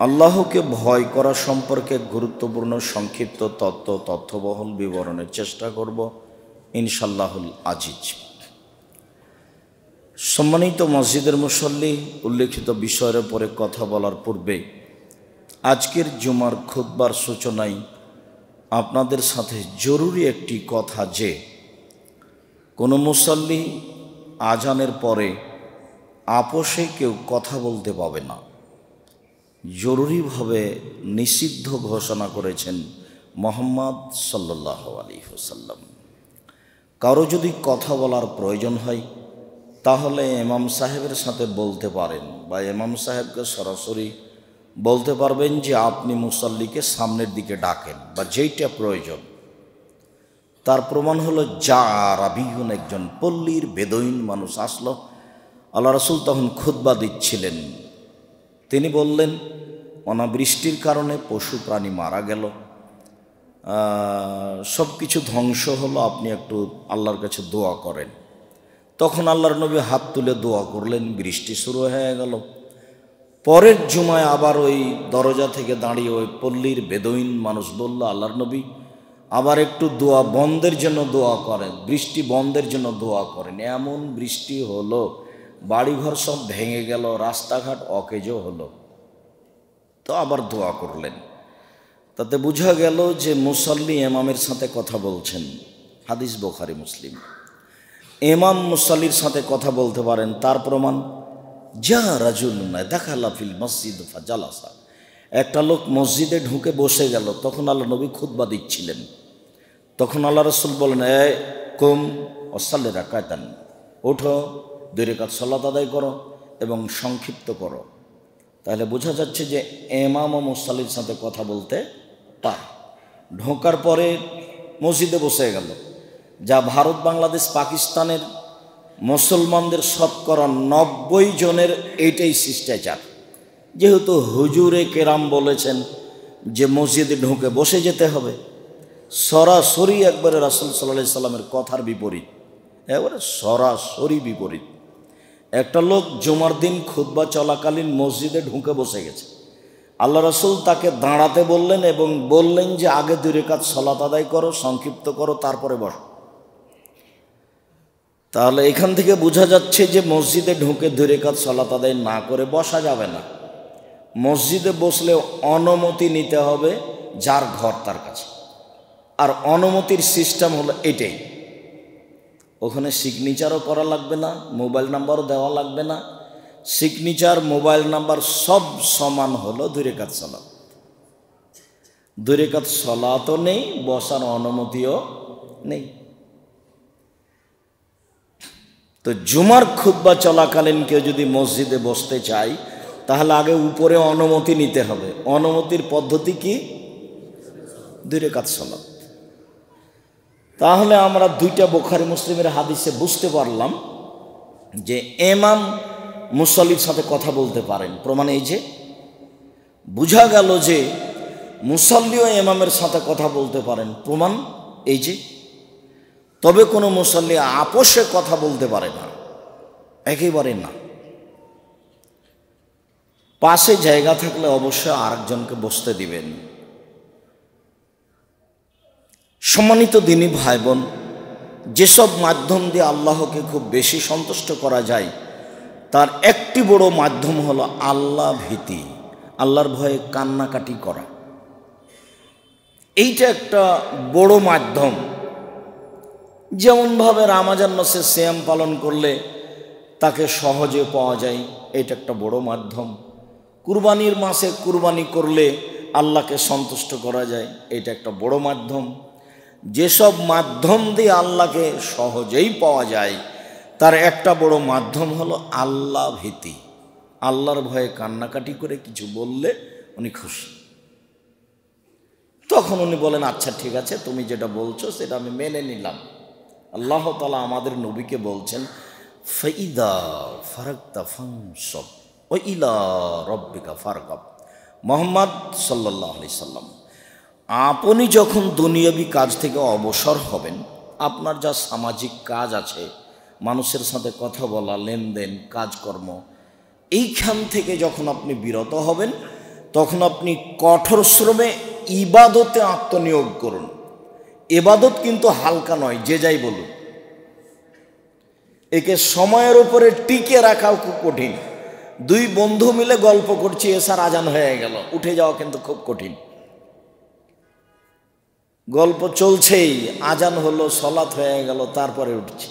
আল্লাহকে ভয় করা সম্পর্কে গুরুত্বপূর্ণ সংক্ষিপ্ত তথ্যবহুল বিবরণের চেষ্টা করব ইনশাল্লাহুল আজিজ। সম্মানিত মসজিদের মুসল্লি, উল্লেখিত বিষয়ের উপরে কথা বলার পূর্বে আজকের জুমার খুতবার সূচনায় আপনাদের সাথে জরুরি একটি কথা যে কোনো মুসল্লি আজানের পরে আপোষে কেউ কথা বলতে পাবে না, জরুরিভাবে নিষিদ্ধ ঘোষণা করেছেন মুহাম্মদ সাল্লাল্লাহু আলাইহি ওয়াসাল্লাম। কারো যদি কথা বলার প্রয়োজন হয় তাহলে ইমাম সাহেবের সাথে বলতে পারেন বা ইমাম সাহেবকে সরাসরি বলতে পারবেন যে আপনি মুসল্লিকে সামনের দিকে ডাকেন বা যেইটা প্রয়োজন। তার প্রমাণ হলো আরাবিয়ুন, একজন পল্লীর বেদুইন মানুষ আসলো। আল্লাহ রাসূল তখন খুতবা দিচ্ছিলেন। তিনি বললেন, অনাবৃষ্টির কারণে পশু প্রাণী মারা গেল, সব কিছু ধ্বংস হলো, আপনি একটু আল্লাহর কাছে দোয়া করেন। তখন আল্লাহর নবী হাত তুলে দোয়া করলেন, বৃষ্টি শুরু হয়ে গেল। পরের জুমায় আবার ওই দরজা থেকে দাঁড়িয়ে ওই পল্লীর বেদুইন মানুষ বলল, আল্লাহর নবী আবার একটু দোয়া বন্ধের জন্য দোয়া করেন, বৃষ্টি বন্ধের জন্য দোয়া করেন। এমন বৃষ্টি হলো, বাড়িঘর সব ভেঙে গেল, রাস্তাঘাট অকেজো হলো। তো আবার দোয়া করলেন। তাতে বোঝা গেল যে মুসল্লি ইমামের সাথে কথা বলছেন। হাদিস বুখারী মুসলিম। ইমাম মুসল্লির সাথে কথা বলতে পারেন। তার প্রমাণ রাজুলুন দাখালা ফিল মসজিদ ফাজালাসা, একটা লোক মসজিদে ঢুকে বসে গেল। তখন আল্লাহ নবী খুতবা দিচ্ছিলেন। তখন আল্লাহ রাসূল বলেন, কুম ওয়াসাল্লি রাকাতান, ওঠো, 2 রাকাত সালাত আদায় করো এবং সংক্ষিপ্ত করো। তাহলে বোঝা যাচ্ছে যে ইমাম ও মুসল্লির সাথে কথা বলতে পারে। ঢোকার পরে মসজিদে বসে গেল, যা ভারত, বাংলাদেশ, পাকিস্তানের মুসলমানদের শতকরা 90 জনের এইটাই শিষ্টাচার। যেহেতু হুজুরে কেরাম বলেছেন যে মসজিদে ঢুকে বসে যেতে হবে, সরাসরি একবারে রাসূল সাল্লাল্লাহু আলাইহি সাল্লামের কথার বিপরীত, একবারে সরাসরি বিপরীত। একটা লোক জুমার দিন খুতবা চলাকালীন মসজিদে ঢুকে বসে গেছে। আল্লাহ রাসূল তাকে দাঁড়াতে বললেন এবং বললেন যে আগে 2 রাকাত সালাত আদায় করো, সংক্ষিপ্ত করো, তারপরে বসো। তাহলে এখান থেকে বোঝা যাচ্ছে যে মসজিদে ঢুকে 2 রাকাত সালাত আদায় না করে বসা যাবে না। মসজিদে বসলে অনুমতি নিতে হবে যার ঘর তার কাছে। আর অনুমতির সিস্টেম হলো এটাই, ওখানে সিগনেচারও করা লাগবে না, মোবাইল নাম্বারও দেওয়া লাগবে না। সিগনেচার, মোবাইল নাম্বার সব সমান হলো 2 রাকাত সালাত। 2 রাকাত সালাতও নেই, বসার অনুমতিও নেই। তো জুমার খুতবা চলাকালীন কেউ যদি মসজিদে বসতে চায় তাহলে আগে উপরে অনুমতি নিতে হবে। অনুমতির পদ্ধতি কি? 2 রাকাত সালাত। তাহলে আমরা 2টা বুখারী মুসলিমের হাদিসে বুঝতে পারলাম যে ইমাম মুসল্লির সাথে কথা বলতে পারেন। প্রমাণ এই যে বোঝা গেল যে মুসল্লিও ইমামের সাথে কথা বলতে পারেন। প্রমাণ এই যে, তবে কোনো মুসল্লি আপোষে কথা বলতে পারে না, একেবারে না। পাশে জায়গা থাকলে অবশ্যই আরেকজনকে বসতে দিবেন। সম্মানিত দিনী ভাই বোন, যেসব মাধ্যম দিয়ে আল্লাহকে খুব বেশি সন্তুষ্ট করা যায় তার একটি বড় মাধ্যম হলো আল্লাহ ভীতি, আল্লাহর ভয়ে কান্নাকাটি করা। এইটা একটা বড় মাধ্যম। যেমনভাবে রমজান মাসে সিয়াম পালন করলে তাকে সহজে পাওয়া যায়, এটা একটা বড় মাধ্যম। কুরবানির মাসে কুরবানি করলে আল্লাহকে সন্তুষ্ট করা যায়, এটা একটা বড় মাধ্যম। যেসব মাধ্যম দিয়ে আল্লাহকে সহজেই পাওয়া যায় তার একটা বড় মাধ্যম হলো আল্লাহ ভীতি। আল্লাহর ভয়ে কান্নাকাটি করে কিছু বললে উনি খুশি। তখন উনি বলেন, আচ্ছা ঠিক আছে, তুমি যেটা বলছো সেটা আমি মেনে নিলাম। আল্লাহ তাআলা আমাদের নবীকে বলছেন, ফাইদা ফারাগতা ফানসব ওয়া ইলা রাব্বিকা ফারগাব। মুহাম্মদ সাল্লাল্লাহু আলাইহি সাল্লাম, আপনি যখন দুনিয়াবি কাজ থেকে অবসর হবেন, আপনার যা সামাজিক কাজ আছে, মানুষের সাথে কথা বলা, লেনদেন, কাজকর্ম, এইখান থেকে যখন আপনি বিরত হবেন তখন আপনি কঠোর শ্রমে ইবাদতে আত্মনিয়োগ করুন। ইবাদত কিন্তু হালকা নয়, যে যাই বলুন, একে সময়ের উপরে টিকে রাখাও খুব কঠিন। দুই বন্ধু মিলে গল্প করছি, এসার আজান হয়ে গেল, উঠে যাওয়া কিন্তু খুব কঠিন। গল্প চলছেই, আজান হলো, সলাত হয়ে গেল, তারপরে উঠছি।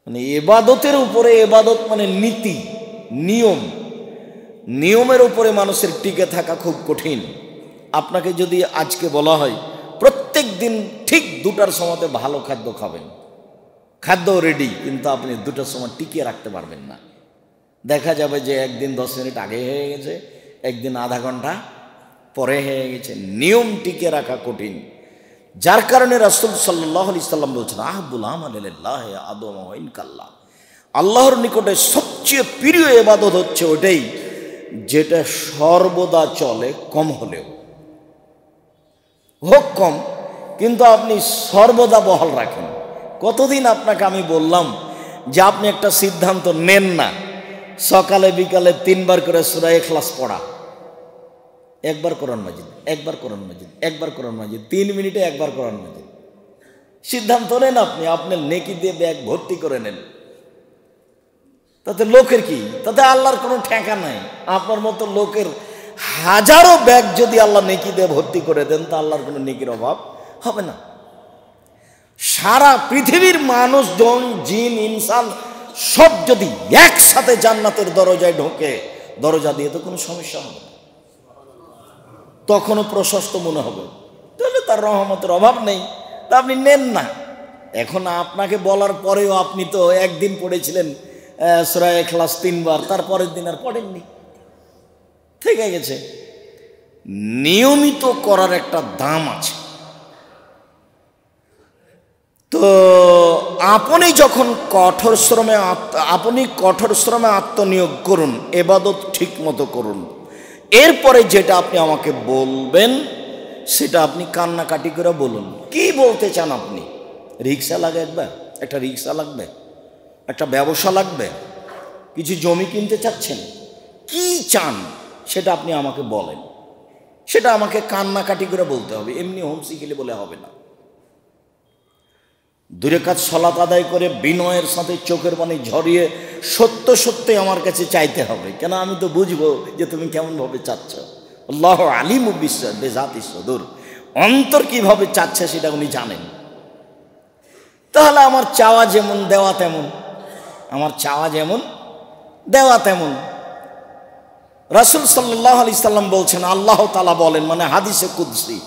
মানে ইবাদতের উপরে, ইবাদত মানে নীতি নিয়ম, নিয়মের উপরে মানুষের টিকে থাকা খুব কঠিন। আপনাকে যদি আজকে বলা হয় প্রত্যেক দিন ঠিক 2টার সময়তে ভালো খাদ্য খাবেন, খাদ্য রেডি, কিন্তু আপনি 2টার সময় টিকিয়ে রাখতে পারবেন না। দেখা যাবে যে একদিন 10 মিনিট আগে হয়ে গেছে, একদিন আধা ঘন্টা পরে হয়ে গেছে। নিয়ম টিকে রাখা কঠিন, যার কারণে রাসূল সাল্লাল্লাহু আলাইহি সাল্লাম বলছেন, আহাব্বুল আমালি ইলাল্লাহি আদওয়ামু ওয়া ইন কাল্লা। আল্লাহর নিকটে সবচেয়ে প্রিয় ইবাদত হচ্ছে ওটাই যেটা সর্বদা চলে, কম হলেও হোক কম, কিন্তু আপনি সর্বদা বহাল রাখেন। কতদিন আপনাকে আমি বললাম যে আপনি একটা সিদ্ধান্ত নেন না, সকালে বিকালে 3 বার করে সূরা ইখলাস পড়া, একবার কোরআন মাজিদ, একবার কোরআন মাজিদ, একবার কোরআন মাজিদ, 3 মিনিটে একবার কোরআন মাজিদ। সিদ্ধান্ত নেন আপনি, আপনার নেকি দিয়ে ব্যাগ ভর্তি করে নেন। তাতে লোকের কি, তাতে আল্লাহর কোনো ঠেকা নাই। আপনার মতো লোকের হাজারো ব্যাগ যদি আল্লাহ নেকি দিয়ে ভর্তি করে দেন, তা আল্লাহর কোনো নেকির অভাব হবে না। সারা পৃথিবীর মানুষজন, জিন, ইনসান সব যদি একসাথে জান্নাতের দরজায় ঢোকে, দরজা দিয়ে তো কোনো সমস্যা হবে না, তখনও প্রশস্ত মনে হবে। তাহলে তার রহমতের অভাব নেই, তা আপনি নেন না। এখন আপনাকে বলার পরেও আপনি তো একদিন পড়েছিলেন সূরা ইখলাস 3 বার, তারপরের দিন আর পড়েননি, থেকে গেছে। নিয়মিত করার একটা দাম আছে। তো আপনি যখন কঠোর শ্রমে আত্মনিয়োগ করুন, ইবাদত ঠিক মতো করুন। এরপরে যেটা আপনি আমাকে বলবেন সেটা আপনি কান্নাকাটি করে বলুন। কি বলতে চান আপনি? রিক্সা লাগবে, একটা রিক্সা লাগবে, একটা ব্যবসা লাগবে, কিছু জমি কিনতে চাচ্ছেন, কি চান সেটা আপনি আমাকে বলেন। সেটা আমাকে কান্নাকাটি করে বলতে হবে, এমনি হোমসি খেলে বলে হবে না। 2 রাকাত সালাত আদায় করে বিনয়ের সাথে চোখের পানি ঝরিয়ে সত্য সত্যি আমার কাছে চাইতে হবে, কেন আমি তো বুঝবো যে তুমি কেমন ভাবে চাচ্ছ। আল্লাহু আলিমু বিজাতিস সুদূর, অন্তর কিভাবে চাচ্ছে সেটা উনি জানেন। তাহলে আমার চাওয়া যেমন দেওয়া তেমন, আমার চাওয়া যেমন দেওয়া তেমন। রাসূল সাল্লাল্লাহু আলাইহি সাল্লাম বলছেন, আল্লাহ তাআলা বলেন, মানে হাদিসে কুদসি,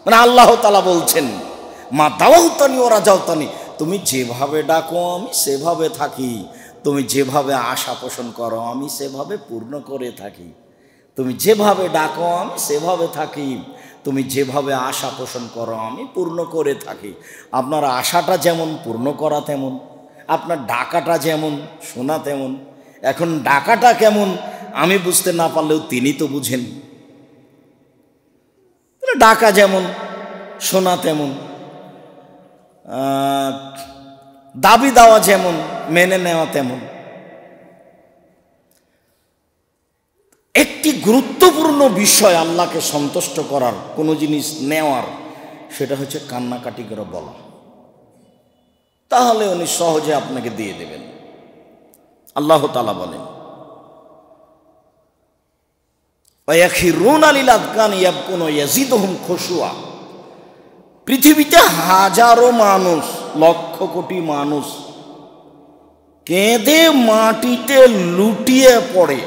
মানে আল্লাহ তাআলা বলছেন, মা দাওয়াতানি ওয়া রাজাউতানি, তুমি যেভাবে ডাকো আমি সেভাবে থাকি, তুমি যেভাবে আশা পোষণ করো আমি সেভাবে পূর্ণ করে থাকি। তুমি যেভাবে ডাকো আমি সেভাবে থাকি, তুমি যেভাবে আশা পোষণ করো আমি পূর্ণ করে থাকি। আপনার আশাটা যেমন পূর্ণ করা তেমন, আপনার ডাকাটা যেমন শোনা তেমন। এখন ডাকাটা কেমন আমি বুঝতে না পারলেও তিনি তো বুঝেন। ডাকা যেমন শোনা তেমন, দাবি দেওয়া যেমন মেনে নেওয়া তেমন। একটি গুরুত্বপূর্ণ বিষয় আল্লাহকে সন্তুষ্ট করার, কোনো জিনিস নেওয়ার, সেটা হচ্ছে কান্নাকাটি করে বলা। তাহলে উনি সহজে আপনাকে দিয়ে দেবেন। আল্লাহ তাআলা বলেন, ওয়ায়াখিরুনা লিল আযকানি ইয়াবকুনা ইয়াজিদুহুম খুশুয়া। পৃথিবীতে হাজারো মানুষ, লক্ষ কোটি মানুষ কেঁদে মাটিতে লুটিয়ে পড়ে,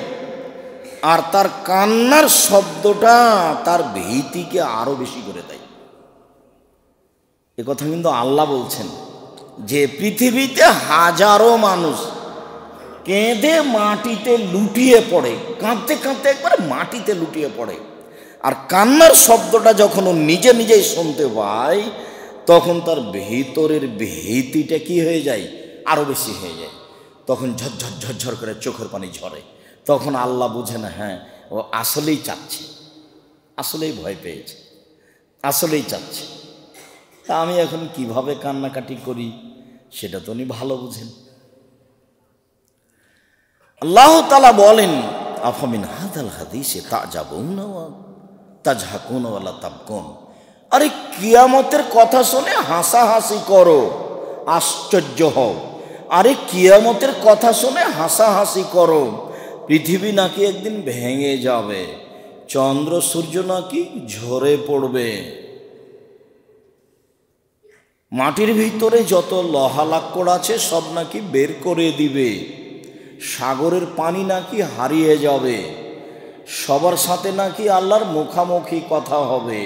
আর তার কান্নার শব্দটা তার ভীতিকে আরো বেশি করে দেয়। এ কথা কিন্তু আল্লাহ বলছেন যে পৃথিবীতে হাজারো মানুষ কেঁদে মাটিতে লুটিয়ে পড়ে, কাঁদতে কাঁদতে একবারে মাটিতে লুটিয়ে পড়ে, আর কান্নার শব্দটা যখন ও নিজে নিজেই শুনতে পায়, তখন তার ভিতরের ভীতিটা কি হয়ে যায়, আরো বেশি হয়ে যায়। তখন ঝরঝর ঝরঝর করে চোখের পানি ঝরে। তখন আল্লাহ বুঝেন, হ্যাঁ ও আসলেই চাচ্ছে, আসলেই ভয় পেয়েছে, আসলেই চাচ্ছে। তা আমি এখন কিভাবে কান্নাকাটি করি সেটা তো উনি ভালো বুঝেন। আল্লাহ তাআলা বলেন, আফামিন হাদাল হাদিসে তাজাবুনা ওয়া তাজহাকুনা ওয়ালা তাবকুন। আরে কিয়ামতের কথা শুনে হাসাহাসি করো, আশ্চর্য হও। আরে কিয়ামতের কথা শুনে হাসাহাসি করো, পৃথিবী নাকি একদিন ভেঙে যাবে, চন্দ্র সূর্য নাকি ঝরে পড়বে, মাটির ভিতরে যত লোহা লাক্কড় আছে সব নাকি বের করে দিবে, সাগরের পানি নাকি হারিয়ে যাবে, সবার সাথে নাকি আল্লাহর মুখামুখি কথা হবে,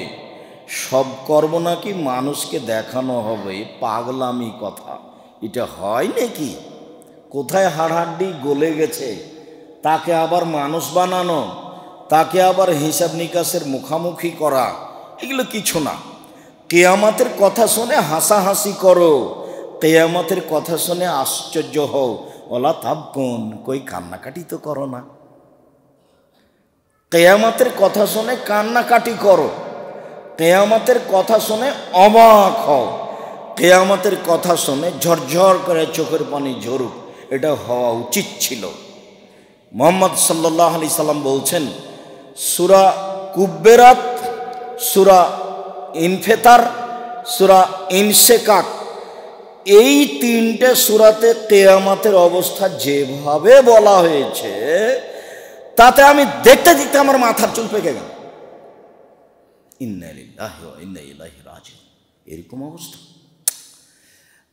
সব কর্ম নাকি মানুষকে দেখানো হবে। পাগলামি কথা, এটা হয় নাকি? কোথায় হাড়হাড্ডি গলে গেছে তাকে আবার মানুষ বানানো, তাকে আবার হিসাব নিকাশের মুখামুখি করা, এগুলো কিছু না। কিয়ামতের কথা শুনে হাসাহাসি করো, কিয়ামতের কথা শুনে আশ্চর্য হও, ওলা তাবকুন, কই কান্নাকাটি তো করো না। কিয়ামতের কথা শুনে কান্নাকাটি করো, কিয়ামতের কথা শুনে অবাক হও, কিয়ামতের কথা শুনে ঝরঝর করে চোখের পানি ঝরুক, এটা হওয়া উচিত ছিল। মুহাম্মদ সাল্লাল্লাহু আলাইহি সাল্লাম বলছেন, সূরা কুব্বেরাত, সূরা ইনফিতার, সূরা ইনশিকাক, এই তিনটে সূরাতে কিয়ামতের অবস্থা যেভাবে বলা হয়েছে তাতে আমি দেখতে দেখতে আমার মাথার চুল পেকে গেল। ইন্না লিল্লাহি ওয়া ইন্না ইলাইহি রাজিউন, এরকম অবস্থা।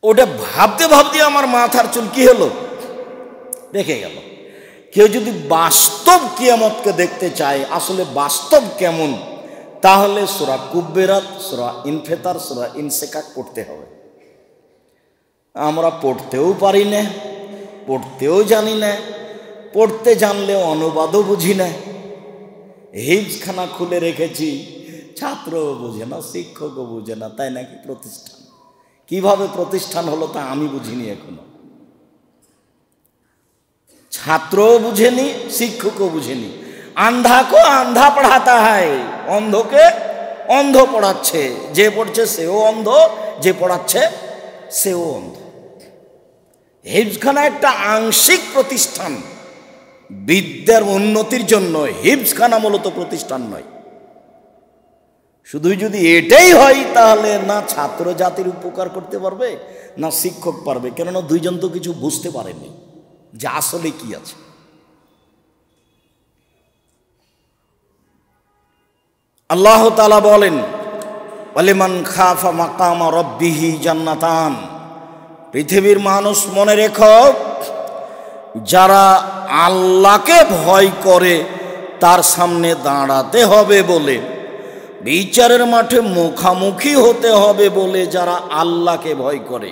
ওটা ভাবতে ভাবতে আমার মাথার চুল কি হলো, পেকে গেল। কেউ যদি বাস্তব কিয়ামতকে দেখতে চায়, আসলে বাস্তব কেমন, তাহলে সূরা কুব্বেরাত, সূরা ইনফিতার, সূরা ইনশিকাক পড়তে হবে। আমরা পড়তেও পারি না, পড়তেও জানি না, পড়তে জানলেও অনুবাদও বুঝি না। হিফজখানা খুলে রেখেছি, ছাত্রও বুঝে না, শিক্ষকও বুঝে না, তাই নাকি প্রতিষ্ঠান। কিভাবে প্রতিষ্ঠান হলো তা আমি বুঝিনি এখনো। ছাত্রও বুঝেনি, শিক্ষকও বুঝেনি। আন্ধা কো আন্ধা পড়াতা হয়, অন্ধকে অন্ধ পড়াচ্ছে, যে পড়ছে সেও অন্ধ, যে পড়াচ্ছে সেও অন্ধ। হিফজখানা একটা আংশিক প্রতিষ্ঠান, বিদ্যার উন্নতির জন্য হিফজখানা মূলত প্রতিষ্ঠান নয়। শুধু যদি এটাই হয় তাহলে না ছাত্র জাতির উপকার করতে পারবে, না শিক্ষক পারবে, কেননা দুইজন তো কিছু বুঝতে পারেনি যে আসলে কি আছে। আল্লাহ তাআলা বলেন, ওয়ালিমান খাফা মাকামা রাব্বিহি জান্নাতান, পৃথিবীর মানুষ মনে রেখো, যারা আল্লাহকে ভয় করে তার সামনে দাঁড়াতে হবে বলে, বিচারের মাঠে মুখামুখি হতে হবে বলে যারা আল্লাহকে ভয় করে,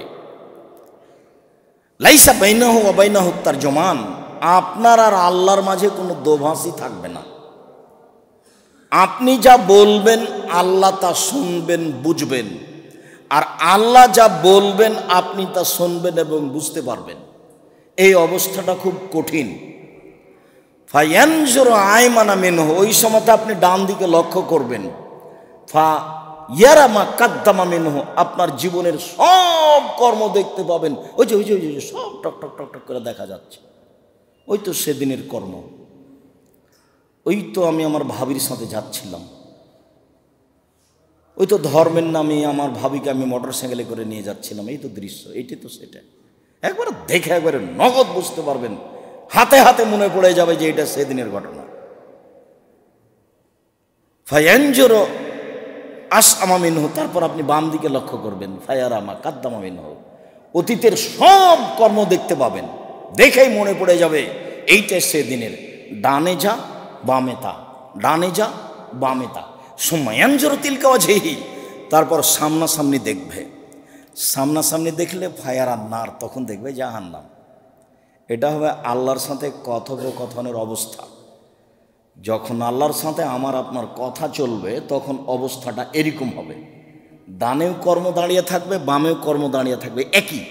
লাইসা বাইনাহু ওয়া বাইনাহু তারজুমান, আপনার আর আল্লাহর মাঝে কোনো দোভাষী থাকবে না। আপনি যা বলবেন আল্লাহ তা শুনবেন, বুঝবেন, আর আল্লাহ যা বলবেন আপনি তা শুনবেন এবং বুঝতে পারবেন। এই অবস্থাটা খুব কঠিন। ফায়ানজুরু আইমানা মিনহু, ওই সময়তে আপনি ডান দিকে লক্ষ্য করবেন। ফা ইয়ারা মা কাদ্দামা মিনহু, আপনার জীবনের সব কর্ম দেখতে পাবেন। ওই যে ওই যে ওই যে সব টক টক টক টক করে দেখা যাচ্ছে, ওই তো সেদিনের কর্ম। ওই তো আমি আমার ভাবির সাথে যাচ্ছিলাম, ওই তো ধর্মের নামে আমার ভাবিকে আমি মোটর সাইকেলে করে নিয়ে যাচ্ছিলাম, এই তো দৃশ্য, এইটি তো সেটা। একবার দেখে একবারে নগদ বুঝতে পারবেন, হাতে হাতে মনে পড়ে যাবে যে এটা সেদিনের ঘটনা। ফায়ানজুরু আসআমা মিনহু, তারপর আপনি বাম দিকে লক্ষ্য করবেন। ফায়ারা মা কাদ্দামা মিনহু, অতীতের সব কর্ম দেখতে পাবেন, দেখেই মনে পড়ে যাবে এইটা সেদিনের। ডানে যা বামে তা, ডানে যা বামে তা। সুম্মায়ানজুরু তিলকা ওয়াজহিহি, তারপর সামনাসামনি দেখবে। সামনাসামনি দেখলে ফায়ারা নার, তখন দেখবে জাহান্নাম। এটা হবে আল্লাহর সাথে কথোপকথনের অবস্থা। যখন আল্লাহর সাথে আমার আপনার কথা চলবে তখন অবস্থাটা এরকম হবে, ডানেও কর্ম দাঁড়িয়ে থাকবে, বামেও কর্ম দাঁড়িয়ে থাকবে একই।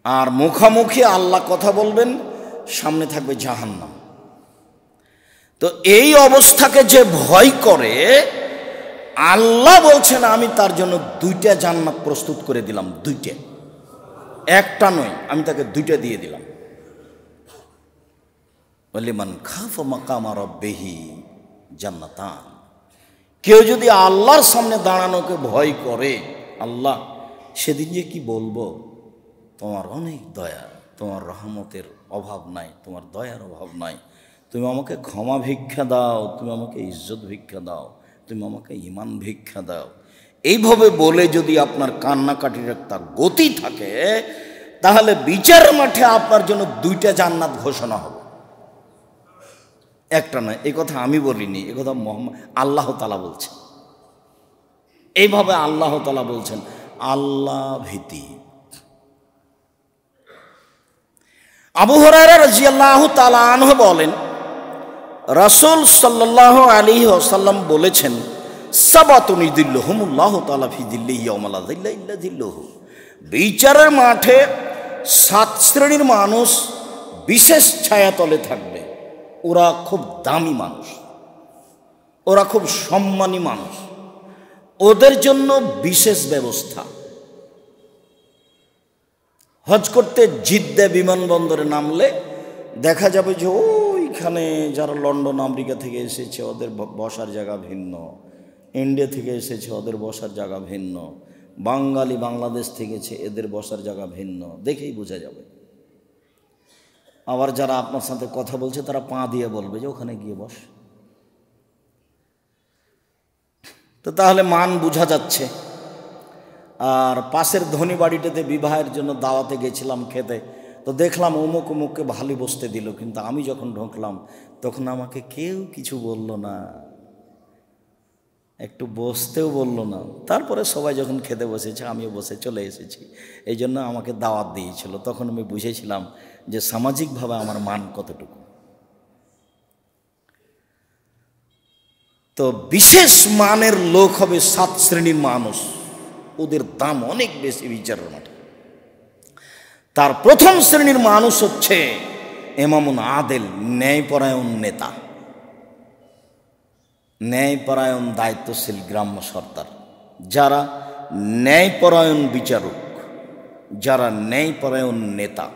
আর মুখামুখি আল্লাহ কথা বলবেন, সামনে থাকবে জাহান্নাম। তো এই অবস্থাকে যে ভয় করে, আল্লাহ বলছেন আমি তার জন্য দুইটা জান্নাত প্রস্তুত করে দিলাম, দুইটা, একটা নয়, আমি তাকে দুইটা দিয়ে দিলাম। ওয়ালিমান খাফা মাকামা রাব্বিহি জান্নাতান, কেউ যদি আল্লাহর সামনে দাঁড়ানোকে ভয় করে, আল্লাহ সেদিন যে কি বলবো, তোমার অনেক দয়া, তোমার রহমতের অভাব নাই, তোমার দয়ার অভাব নাই, তুমি আমাকে ক্ষমা ভিক্ষা দাও, তুমি আমাকে ইজ্জত ভিক্ষা দাও, তুমি আমাকে ঈমান ভিক্ষা দাও, এইভাবে বলে যদি আপনার কান্নাকাটির একটা গতি থাকে, তাহলে বিচার মাঠে আপনার জন্য 2টা জান্নাত ঘোষণা হবে, একটা নয়। এই কথা আমি বলিনি, এই কথা আল্লাহ তাআলা বলছেন। এইভাবে আল্লাহ তাআলা বলছেন। আল্লাহ ভীতি। আবু হুরায়রা রাদিয়াল্লাহু তাআলা আনহু বলেন, রাসূল সাল্লাল্লাহু আলাইহি ওয়াসাল্লাম বলেছেন, সাবাতুন ইযিল্লুহুমুল্লাহু তাআলা ফি যিল্লিহি ইয়াওমা লা যিল্লা ইল্লা যিল্লুহু। বিচারের মাঠে 7 শ্রেণীর মানুষ বিশেষ ছায়াতলে থাকবে। ওরা খুব দামি মানুষ, ওরা খুব সম্মানী মানুষ, ওদের জন্য বিশেষ ব্যবস্থা। হজ করতে জিদ্দা বিমানবন্দরে নামলে দেখা যাবে যে ওইখানে যারা লন্ডন আমেরিকা থেকে এসেছে ওদের বসার জায়গা ভিন্ন, ইন্ডিয়া থেকে এসেছে ওদের বসার জায়গা ভিন্ন, বাঙালি বাংলাদেশ থেকে এসেছে এদের বসার জায়গা ভিন্ন, দেখেই বোঝা যাবে। আবার যারা আপনার সাথে কথা বলছে তারা পা দিয়ে বলবে যে ওখানে গিয়ে বস। তো তাহলে মান বোঝা যাচ্ছে। আর পাশের ধনী বাড়িটাতে বিবাহের জন্য দাওয়াতে গেছিলাম খেতে, তো দেখলাম অমুক অমুককে ভালো বসতে দিল, কিন্তু আমি যখন ঢুকলাম তখন আমাকে কেউ কিছু বলল না, একটু বসতেও বলল না। তারপরে সবাই যখন খেতে বসেছে আমিও বসে চলে এসেছি। এই জন্য আমাকে দাওয়াত দিয়েছিল, তখন আমি বুঝেছিলাম যে সামাজিকভাবে আমার মান কতটুকু। তো বিশেষ মানের লোক হবে 7 শ্রেণীর মানুষ, ওদের দাম অনেক বেশি বিচারের মাঠে। তার প্রথম শ্রেণীর মানুষ হচ্ছে ইমামুন আদেল, ন্যায়পরায়ণ নেতা, ন্যায়পরায়ণ দায়িত্বশীল গ্রাম্য সর্দার, যারা ন্যায়পরায়ণ বিচারক, যারা ন্যায়পরায়ণ নেতা,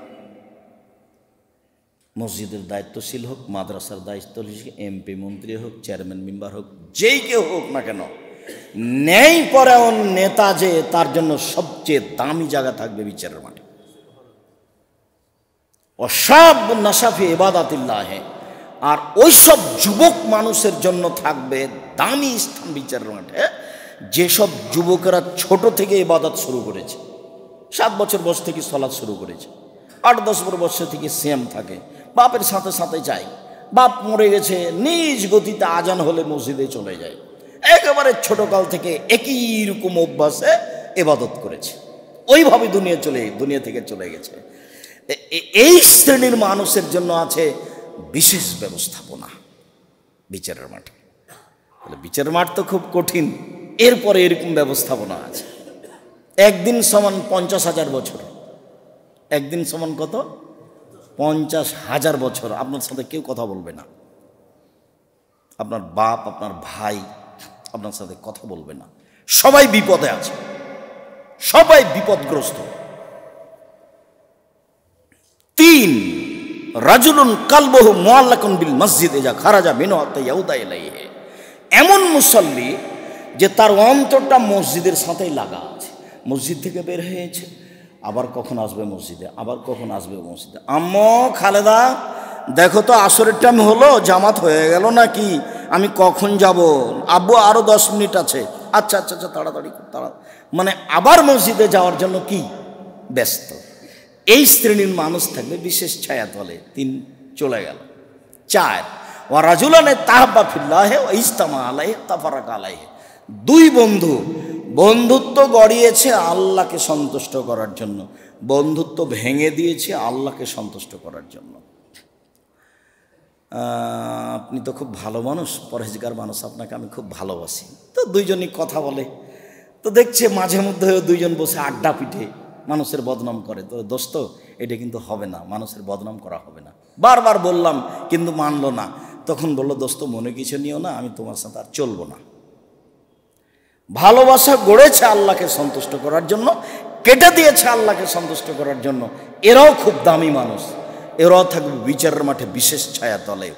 মসজিদের দায়িত্বশীল হোক, মাদ্রাসার দায়িত্বশীল, এমপি মন্ত্রী হোক, চেয়ারম্যান মেম্বার হোক, যেই কেউ হোক না কেন, ন্যায়পরায়ণ নেতা যে তার জন্য সবচেয়ে দামি জায়গা থাকবে বিচারের মাঠে। অসাব নাসাফি ইবাদাতিল্লাহ, আর ওইসব যুবক মানুষের জন্য থাকবে দামি স্থান বিচারের মাঠে, যেসব যুবকেরা ছোট থেকে ইবাদত শুরু করেছে, 7 বছর বয়স থেকে সালাত শুরু করেছে, 8-10 বছর থেকে সিয়াম থাকে, বাপের সাথে সাথে যায়, বাপ মরে গেছে, নিজ গতিতে আজান হলে মসজিদে চলে যায়, একেবারে ছোটকাল থেকে একই রকম অভ্যাসে ইবাদত করেছে, ওইভাবে দুনিয়া থেকে চলে গেছে। এই শ্রেণীর মানুষের জন্য আছে বিশেষ ব্যবস্থাপনা বিচারের মাঠে। বিচারের মাঠ তো খুব কঠিন, এরপরে এরকম ব্যবস্থাপনা আছে। একদিন সমান 50,000 বছর, একদিন সমান কত? 50,000 বছর আপনার সাথে কেউ কথা বলবে না, আপনার বাপ আপনার ভাই আপনার সাথে কথা বলবে না, সবাই বিপদে আছে, সবাই বিপদগ্রস্ত। 3, রাজুলুন কালবহু মুআল্লাকুন বিল মসজিদ ইজা খারাজা মিনহু হাত্তা ইয়াউদা ইলাইহি, এমন মুসল্লি যে তার অন্তরটা মসজিদের সাথেই লাগা আছে, মসজিদ থেকে বের হয়েছে, আবার কখন আসবে মসজিদে, আবার কখন আসবে মসজিদে। আম্মু খালেদা দেখো তো আসরের টাইম হলো, জামাত হয়ে গেল নাকি, আমি কখন যাব, আব্বু আরো 10 মিনিট আছে, আচ্ছা আচ্ছা আচ্ছা তাড়াতাড়ি মানে আবার মসজিদে যাওয়ার জন্য কি ব্যস্ত। এই শ্রেণীর মানুষ থাকবে বিশেষ ছায়াতলে। 3 চলে গেল। 4, ওয়া রাজুলানে তাহাব্বা ফিল্লাহি ওয়া ইজতামা আলাইহি তাফারাকা আলাইহি, 2 বন্ধু বন্ধুত্ব গড়িয়েছে আল্লাহকে সন্তুষ্ট করার জন্য, বন্ধুত্ব ভেঙে দিয়েছে আল্লাহকে সন্তুষ্ট করার জন্য। আপনি তো খুব ভালো মানুষ, পরহেজগার মানুষ, আপনাকে আমি খুব ভালোবাসি। তো 2 জনই কথা বলে, তো দেখছে মাঝে মধ্যে 2 জন বসে আড্ডা পিঠে মানুষের বদনাম করে। তো দোস্ত এটা কিন্তু হবে না, মানুষের বদনাম করা হবে না, বারবার বললাম কিন্তু মানলো না। তখন বলল, দোস্ত মনে কিছু নিও না, আমি তোমার সাথে আর চলবো না। ভালোবাসা গড়েছে আল্লাহকে সন্তুষ্ট করার জন্য, কেটে দিয়েছে আল্লাহকে সন্তুষ্ট করার জন্য। এরাও খুব দামি মানুষ, এরাও থাকবে বিচারের মাঠে বিশেষ ছায়াতলে।